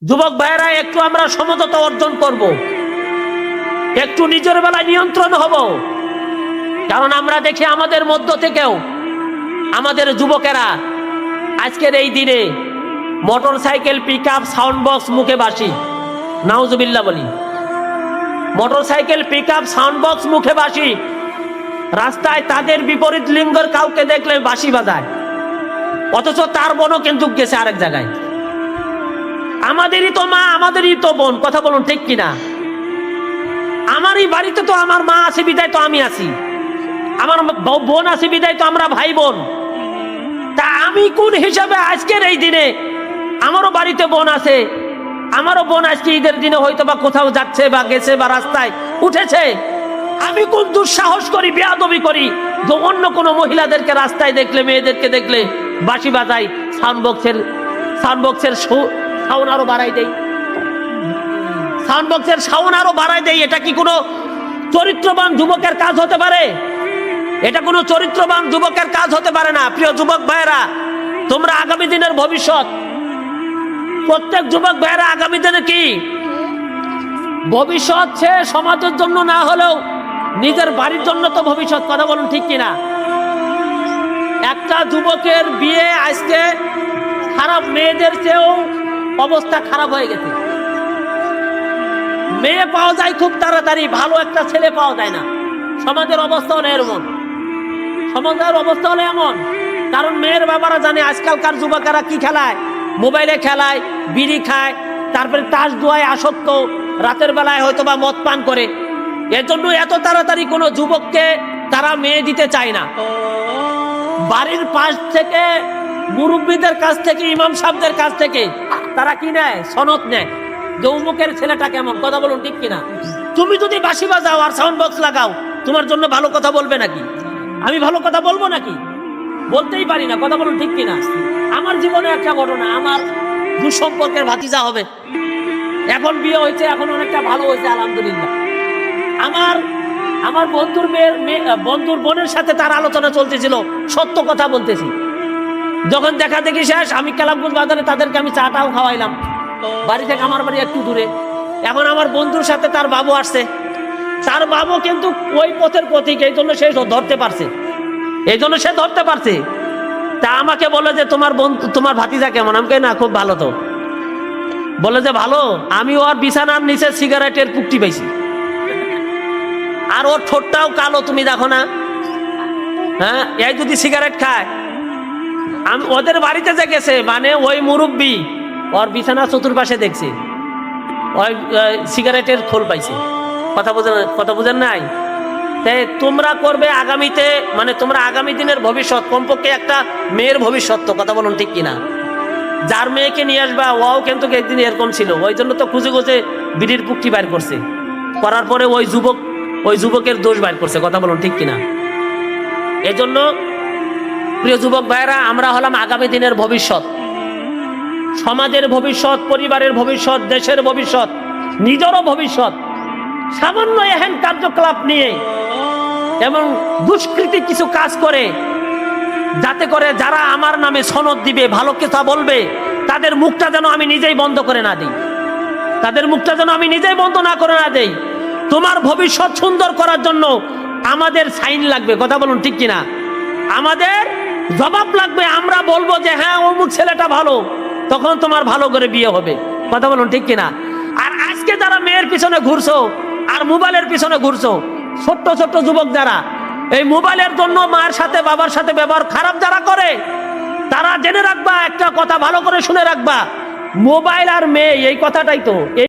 যুবক ভাইয়েরা, একটু আমরা সমঝোতা অর্জন করব, একটু নিজের বেলায় নিয়ন্ত্রণ হব। কারণ আমরা দেখি আমাদের মধ্য থেকেও আমাদের যুবকেরা আজকের এই দিনে motorcycle, pickup, sound box, মুখে বাঁশি, নাউজুবিল্লাহ বলি, motorcycle, pickup, sound box, মুখে বাঁশি, রাস্তায় তাদের বিপরীত লিঙ্গের কাউকে দেখলে বাঁশি বাজায়, অথচ তার বোনও কিন্তু গেছে আরেক জায়গায়। আমাদেরই তো মা, আমাদেরই তো বোন, কথা বলুন ঠিক কিনা? আমারই বাড়িতে তো আমার মা আছে বিদায় তো আমি আছি, আমার বোন আছে বিদায় তো আমরা ভাই বোন। তা আমি কোন হিসাবে আজকের এই দিনে, আমারও বাড়িতে বোন আছে, আমারও বোন আজকে ঈদের দিনে হয়তো বা কোথাও যাচ্ছে বা গেছে বা রাস্তায় উঠেছে, আমি কোন দুঃসাহস করি, বেয়াদবি করি যে অন্য কোনো মহিলাদেরকে রাস্তায় দেখলে, মেয়েদেরকে দেখলে বাঁশি বাজাই, সাউন্ড বক্সের সাউন্ড আরো বাড়াই দেই, সাউন্ড বক্সের সাউন্ড আরো বাড়াই দেই। এটা কি কোনো চরিত্রবান যুবকের কাজ হতে পারে? এটা কোনো চরিত্রবান যুবকের কাজ হতে পারে না। প্রিয় যুবক ভাইয়েরা, তোমরা আগামী দিনের ভবিষ্যৎ, প্রত্যেক যুবক ভাইয়েরা আগামী দিনে কি ভবিষ্যৎ, সে সমাজের জন্য না হলেও নিজের বাড়ির জন্য তো ভবিষ্যৎ, কথা বলুন ঠিক কিনা? একটা যুবকের বিয়ে আজকে খারাপ মেয়েদের চেয়েও অবস্থা খারাপ হয়ে গেছে। মেয়ে পাওয়া যায় খুব তাড়াতাড়ি, ভালো একটা ছেলে পাওয়া যায় না। সমাজের অবস্থা হলো এমন, সমাজের অবস্থা হলো এমন, কারণ মেয়ের বাবারা জানে আজকালকার যুবকেরা কি খেলায়, মোবাইলে খেলায়, বিড়ি খায়, তারপরে তাস জুয়ায় আসক্ত, রাতের বেলায় হয়তো বা মদ পান করে। এর জন্য এত তাড়াতাড়ি কোনো যুবককে তারা মেয়ে দিতে চায় না। বাড়ির পাশ থেকে, মুরব্বীদের কাছ থেকে, ইমাম সাহেবদের কাছ থেকে তারা কি নেয়, সনদ নেয় যে অমুকের ছেলেটা কেমন, কথা বলুন ঠিক কিনা? তুমি যদি বাঁশি বাজাও আর সাউন্ড বক্স লাগাও, তোমার জন্য ভালো কথা বলবে নাকি? আমি ভালো কথা বলবো নাকি? বলতেই পারি না, কথা বলুন ঠিক কিনা? আমার জীবনে একটা ঘটনা, আমার দুঃসম্পর্কের ভাতিজা হবে, এখন বিয়ে হয়েছে, এখন অনেকটা ভালো হয়েছে আলহামদুলিল্লাহ। আমার বন্ধুর বোনের সাথে তার আলোচনা চলতেছিল, সত্য কথা বলতেছি। যখন দেখা দেখি শেষ, আমি কালামগঞ্জ বাজারে তাদেরকে আমি চাটাও খাওয়াইলাম, বাড়ি থেকে আমার বাড়ি একটু দূরে। এখন আমার বন্ধুর সাথে তার বাবু আসছে, তার বাবু কিন্তু ওই পথের পথিক, এই জন্য সে ধরতে পারছে, তা আমাকে বলে যে তোমার ভাতিজা কেমন? আমি কই না, খুব ভালো। তো বলে যে ভালো, আমি ওর বিছানার নিচে সিগারেটের পুকটি পাইছি, আর ওর ঠোঁটটাও কালো, তুমি দেখো না? হ্যাঁ, এই যদি সিগারেট খায়, আমি ওদের বাড়িতে যে গেছে, মানে ওই মুরব্বী ওর বিছানা চতুর্পাশে দেখছে, ওই সিগারেটের খোল পাইছে। কথা বুঝেন নাই? তাই তোমরা করবে আগামীতে, মানে তোমরা আগামী দিনের ভবিষ্যৎ, কমপক্ষে একটা মেয়ের ভবিষ্যৎ, তো কথা বলুন ঠিক কিনা? যার মেয়েকে নিয়ে আসবা, ওও কিন্তু একদিন এরকম ছিল, ওই জন্য তো খুঁজে খুঁজে বিড়ির পুকটি বাইর করছে, করার পরে ওই যুবকের দোষ বাইর করছে, কথা বলুন ঠিক কিনা? এজন্য প্রিয় যুবক ভাইয়েরা, আমরা হলাম আগামী দিনের ভবিষ্যৎ, সমাজের ভবিষ্যৎ, পরিবারের ভবিষ্যৎ, দেশের ভবিষ্যৎ, নিজেরও ভবিষ্যৎ। সামান্য এহেন কার্যকলাপ নিয়ে এবং দুষ্কৃতি কিছু কাজ করে, যাতে করে যারা আমার নামে সনদ দিবে, ভালো কথা বলবে, তাদের মুখটা যেন আমি নিজেই বন্ধ করে না দিই, তোমার ভবিষ্যৎ সুন্দর করার জন্য আমাদের সাইন লাগবে, কথা বলুন ঠিক কিনা? আমাদের জবাব লাগবে, আমরা বলবো যে হ্যাঁ অমুক ছেলেটা ভালো, তখন তোমার ভালো করে বিয়ে হবে, কথা বলুন ঠিক কিনা? আর আজকে যারা মেয়ের পিছনে ঘুরছো আর মোবাইলের পিছনে ঘুরছো, ছোট্ট ছোট্ট যুবক যারা এই মোবাইলের জন্য মায়ের সাথে বাবার সাথে ব্যবহার খারাপ যারা করে, তারা জেনে রাখবা, একটা কথা ভালো করে শুনে রাখবা, মোবাইল আর মেয়ে এই কথাটাই তো।